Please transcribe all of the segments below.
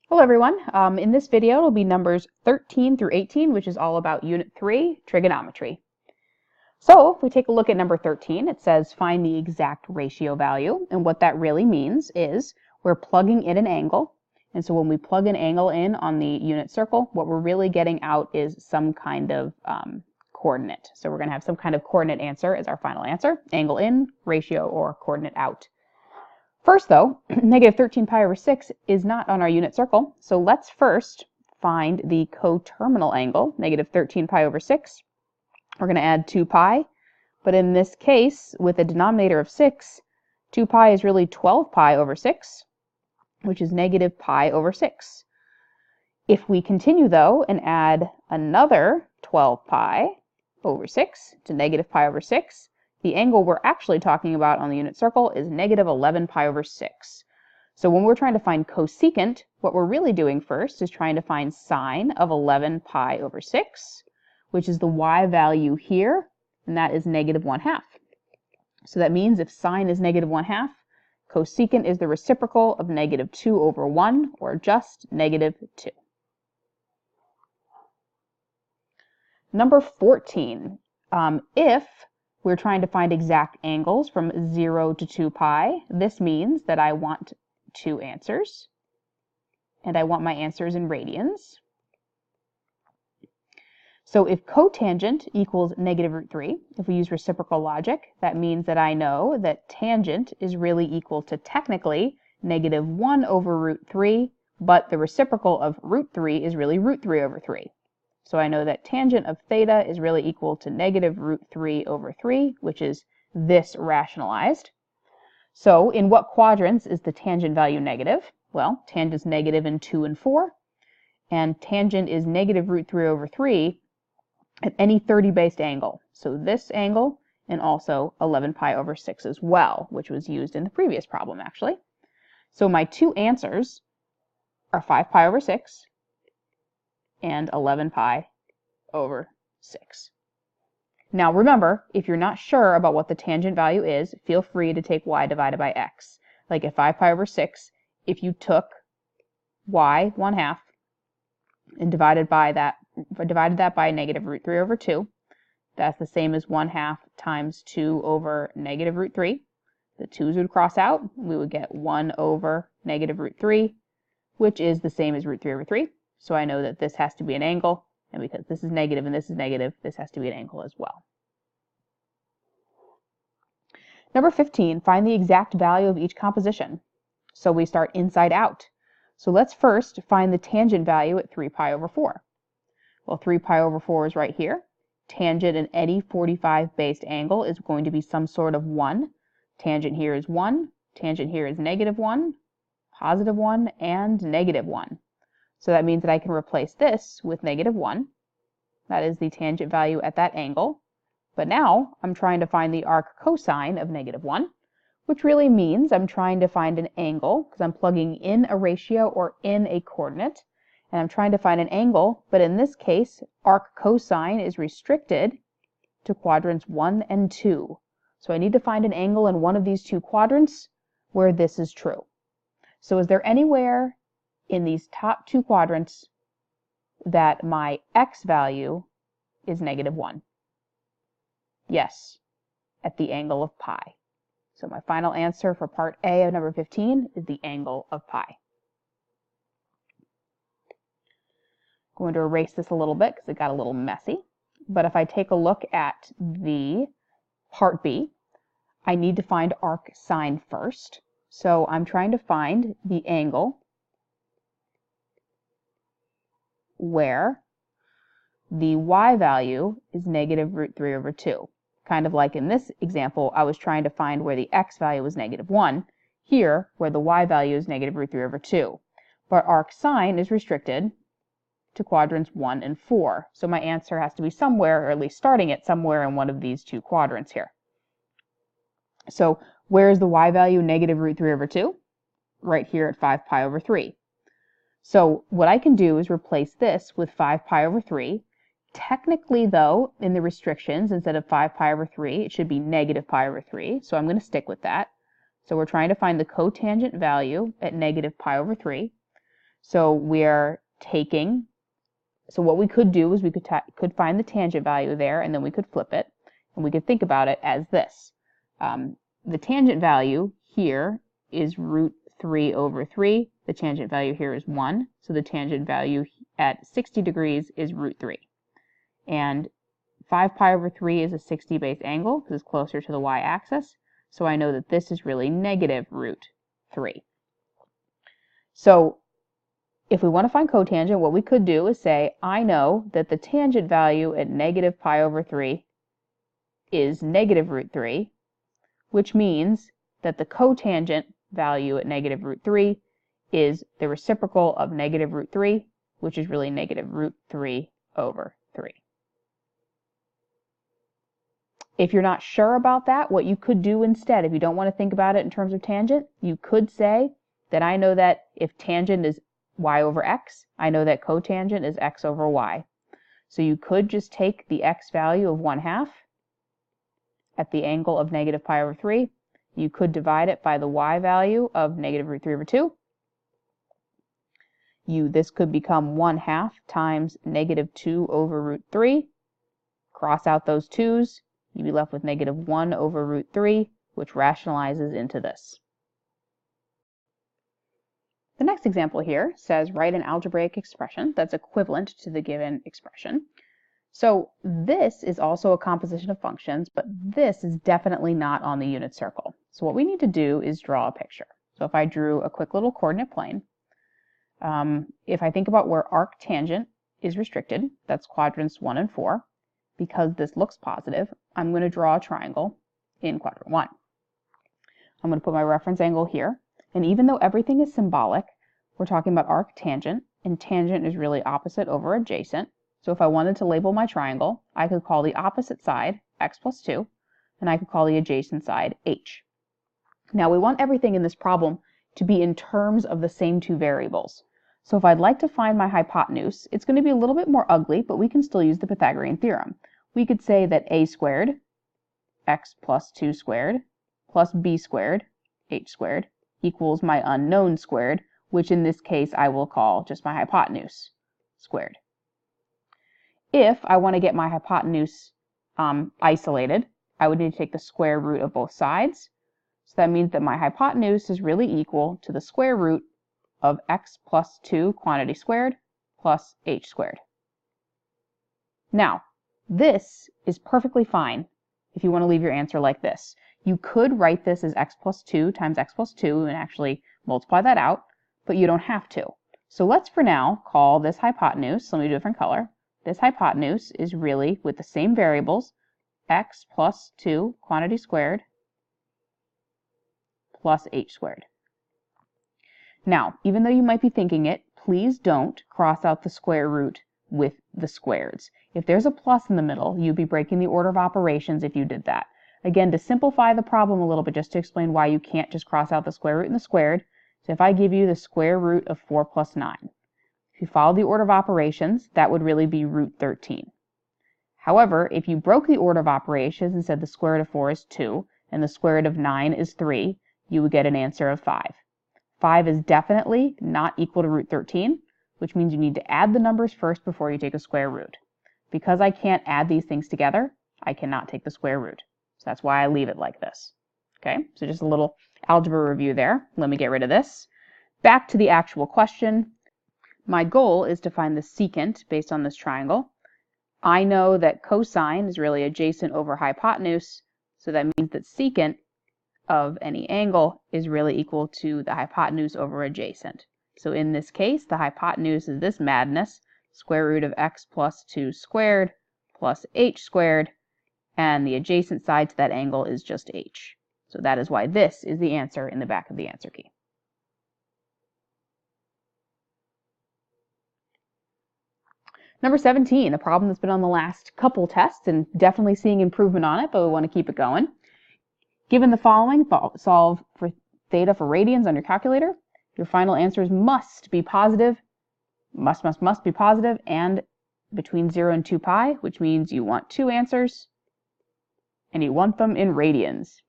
Hello everyone. In this video it'll be numbers 13 through 18, which is all about Unit 3, Trigonometry. So if we take a look at number 13, it says find the exact ratio value, and what that really means is we're plugging in an angle, and so when we plug an angle in on the unit circle, what we're really getting out is some kind of coordinate. So we're going to have some kind of coordinate answer as our final answer, angle in, ratio, or coordinate out. First though, negative 13 pi over 6 is not on our unit circle, so let's first find the coterminal angle, negative 13 pi over 6. We're going to add 2 pi, but in this case, with a denominator of 6, 2 pi is really 12 pi over 6, which is negative pi over 6. If we continue though and add another 12 pi over 6 to negative pi over 6, the angle we're actually talking about on the unit circle is negative 11 pi over 6. So when we're trying to find cosecant, what we're really doing first is trying to find sine of 11 pi over 6, which is the y value here, and that is negative 1/2. So that means if sine is negative 1/2, cosecant is the reciprocal of negative 2 over 1, or just negative 2. Number 14, if we're trying to find exact angles from 0 to 2 pi. This means that I want two answers, and I want my answers in radians. So if cotangent equals negative root 3, if we use reciprocal logic, that means that I know that tangent is really equal to technically negative 1 over root 3, but the reciprocal of root 3 is really root 3 over 3. So I know that tangent of theta is really equal to negative root 3 over 3, which is this rationalized. So in what quadrants is the tangent value negative? Well, tangent's negative in 2 and 4, and tangent is negative root 3 over 3 at any 30-based angle. So this angle, and also 11 pi over 6 as well, which was used in the previous problem actually. So my two answers are 5 pi over 6 and 11 pi over 6. Now remember, if you're not sure about what the tangent value is, feel free to take y divided by x. Like at 5 pi over 6, if you took y 1/2 and divided that by negative root 3 over 2, that's the same as 1/2 times 2 over negative root 3. The 2's would cross out. We would get 1 over negative root 3, which is the same as root 3 over 3. So I know that this has to be an angle, and because this is negative and this is negative, this has to be an angle as well. Number 15, find the exact value of each composition. So we start inside out. So let's first find the tangent value at 3 pi over 4. Well, 3 pi over 4 is right here. Tangent in any 45-based angle is going to be some sort of 1. Tangent here is 1. Tangent here is negative 1, positive 1, and negative 1. So that means that I can replace this with negative 1. That is the tangent value at that angle. But now I'm trying to find the arc cosine of negative 1, which really means I'm trying to find an angle because I'm plugging in a ratio or in a coordinate. And I'm trying to find an angle, but in this case, arc cosine is restricted to quadrants 1 and 2. So I need to find an angle in one of these two quadrants where this is true. So is there anywhere in these top two quadrants that my x value is negative 1? Yes, at the angle of pi. So my final answer for part A of number 15 is the angle of pi. I'm going to erase this a little bit because it got a little messy. But if I take a look at the part B, I need to find arc sine first. So I'm trying to find the angle where the y value is negative root 3 over 2. Kind of like in this example, I was trying to find where the x value was negative 1. Here, where the y value is negative root 3 over 2. But arc sine is restricted to quadrants 1 and 4. So my answer has to be somewhere, or at least starting at somewhere in one of these two quadrants here. So where is the y value negative root 3 over 2? Right here at 5 pi over 3. So what I can do is replace this with 5 pi over 3. Technically, though, in the restrictions, instead of 5 pi over 3, it should be negative pi over 3. So I'm going to stick with that. So we're trying to find the cotangent value at negative pi over 3. So we're taking, so what we could do is we could find the tangent value there, and then we could flip it, and we could think about it as this. The tangent value here is root 3 over 3. The tangent value here is 1, so the tangent value at 60 degrees is root 3. And 5 pi over 3 is a 60 base angle because it's closer to the y-axis, so I know that this is really negative root 3. So if we want to find cotangent, what we could do is say, I know that the tangent value at negative pi over 3 is negative root 3, which means that the cotangent value at negative root 3 is the reciprocal of negative root 3, which is really negative root 3 over 3. If you're not sure about that, what you could do instead, if you don't want to think about it in terms of tangent, you could say that I know that if tangent is y over x, I know that cotangent is x over y. So you could just take the x value of 1/2 at the angle of negative pi over 3. You could divide it by the y value of negative root 3 over 2. This could become 1/2 times negative 2 over root 3. Cross out those 2's. You'd be left with negative 1 over root 3, which rationalizes into this. The next example here says write an algebraic expression that's equivalent to the given expression. So this is also a composition of functions, but this is definitely not on the unit circle. So what we need to do is draw a picture. So if I drew a quick little coordinate plane, if I think about where arctangent is restricted, that's quadrants 1 and 4, because this looks positive, I'm going to draw a triangle in quadrant 1. I'm going to put my reference angle here, and even though everything is symbolic, we're talking about arctangent, and tangent is really opposite over adjacent. So if I wanted to label my triangle, I could call the opposite side x plus 2, and I could call the adjacent side h. Now we want everything in this problem to be in terms of the same two variables. So if I'd like to find my hypotenuse, it's going to be a little bit more ugly, but we can still use the Pythagorean theorem. We could say that a squared, x plus 2 squared, plus b squared, h squared, equals my unknown squared, which in this case I will call just my hypotenuse squared. If I want to get my hypotenuse isolated, I would need to take the square root of both sides. So that means that my hypotenuse is really equal to the square root of x plus 2 quantity squared plus h squared. Now, this is perfectly fine if you want to leave your answer like this. You could write this as x plus 2 times x plus 2 and actually multiply that out, but you don't have to. So let's for now call this hypotenuse, let me do a different color. This hypotenuse is really, with the same variables, x plus 2 quantity squared plus h squared. Now, even though you might be thinking it, please don't cross out the square root with the squareds. If there's a plus in the middle, you'd be breaking the order of operations if you did that. Again, to simplify the problem a little bit, just to explain why you can't just cross out the square root and the squared, so if I give you the square root of 4 plus 9, if you follow the order of operations, that would really be root 13. However, if you broke the order of operations and said the square root of 4 is 2 and the square root of 9 is 3, you would get an answer of 5. 5 is definitely not equal to root 13, which means you need to add the numbers first before you take a square root. Because I can't add these things together, I cannot take the square root. So that's why I leave it like this. Okay, so just a little algebra review there. Let me get rid of this. Back to the actual question. My goal is to find the secant based on this triangle. I know that cosine is really adjacent over hypotenuse, so that means that secant of any angle is really equal to the hypotenuse over adjacent. So in this case, the hypotenuse is this madness, square root of x plus 2 squared plus h squared, and the adjacent side to that angle is just h. So that is why this is the answer in the back of the answer key. Number 17, a problem that's been on the last couple tests and definitely seeing improvement on it, but we want to keep it going. Given the following, solve for theta for radians on your calculator. Your final answers must be positive, must be positive, and between 0 and 2 pi, which means you want two answers, and you want them in radians.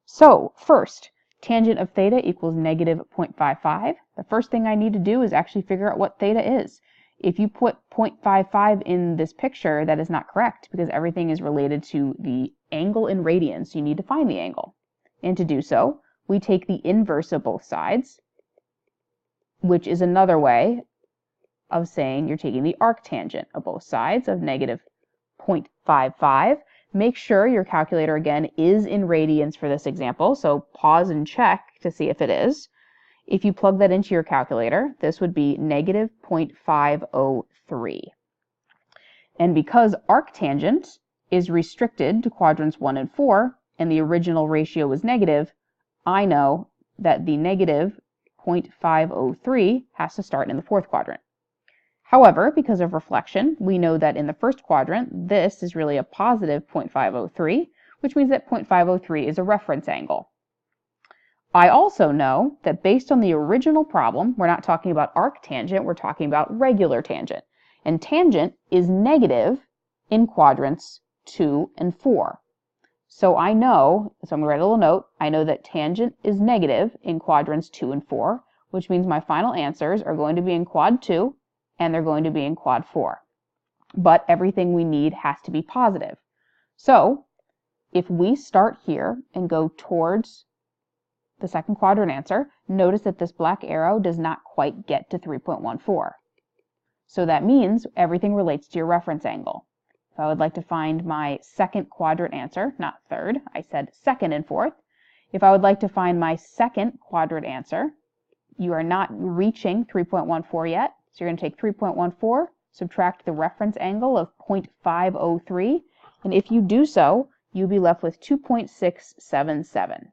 So, first, Tangent of theta equals negative 0.55. The first thing I need to do is actually figure out what theta is. If you put 0.55 in this picture, that is not correct because everything is related to the angle in radians. You need to find the angle. And to do so, we take the inverse of both sides, which is another way of saying you're taking the arctangent of both sides of negative 0.55. Make sure your calculator, again, is in radians for this example, so pause and check to see if it is. If you plug that into your calculator, this would be negative 0.503. And because arctangent is restricted to quadrants 1 and 4, and the original ratio is negative, I know that the negative 0.503 has to start in the fourth quadrant. However, because of reflection, we know that in the first quadrant, this is really a positive 0.503, which means that 0.503 is a reference angle. I also know that based on the original problem, we're not talking about arctangent, we're talking about regular tangent. And tangent is negative in quadrants 2 and 4. So I'm going to write a little note, I know that tangent is negative in quadrants 2 and 4, which means my final answers are going to be in quad 2 and they're going to be in quad 4. But everything we need has to be positive. So if we start here and go towards the second quadrant answer, notice that this black arrow does not quite get to 3.14. So that means everything relates to your reference angle. If I would like to find my second quadrant answer, not third, I said second and fourth. If I would like to find my second quadrant answer, you are not reaching 3.14 yet. So you're going to take 3.14, subtract the reference angle of 0.503, and if you do so, you'll be left with 2.677.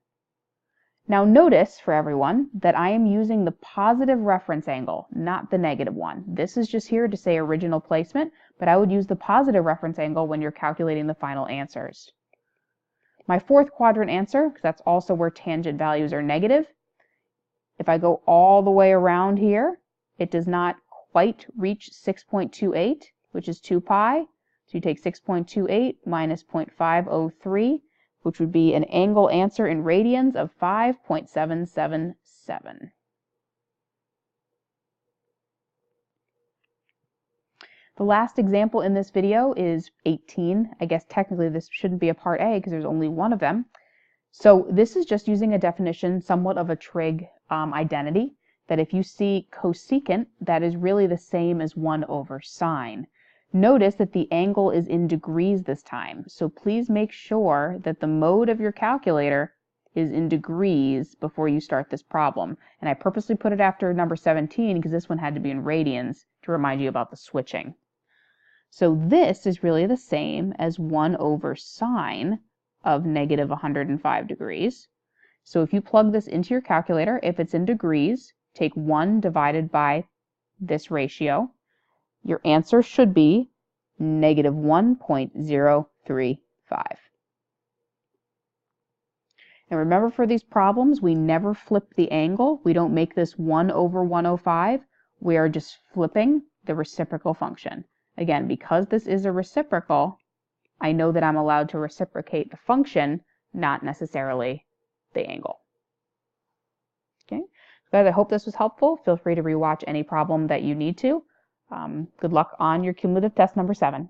Now notice, for everyone, that I am using the positive reference angle, not the negative one. This is just here to say original placement, but I would use the positive reference angle when you're calculating the final answers. My fourth quadrant answer, because that's also where tangent values are negative, if I go all the way around here, it does not quite reach 6.28, which is 2 pi. So you take 6.28 minus 0.503, which would be an angle answer in radians of 5.777. The last example in this video is 18. I guess technically this shouldn't be a part A because there's only one of them. So this is just using a definition, somewhat of a trig identity, that if you see cosecant, that is really the same as 1 over sine. Notice that the angle is in degrees this time, so please make sure that the mode of your calculator is in degrees before you start this problem. And I purposely put it after number 17 because this one had to be in radians to remind you about the switching. So this is really the same as 1 over sine of negative 105 degrees. So if you plug this into your calculator, if it's in degrees, take 1 divided by this ratio. Your answer should be negative 1.035. And remember, for these problems, we never flip the angle. We don't make this 1 over 105. We are just flipping the reciprocal function. Again, because this is a reciprocal, I know that I'm allowed to reciprocate the function, not necessarily the angle. Okay, guys, I hope this was helpful. Feel free to rewatch any problem that you need to. Good luck on your cumulative test number 7.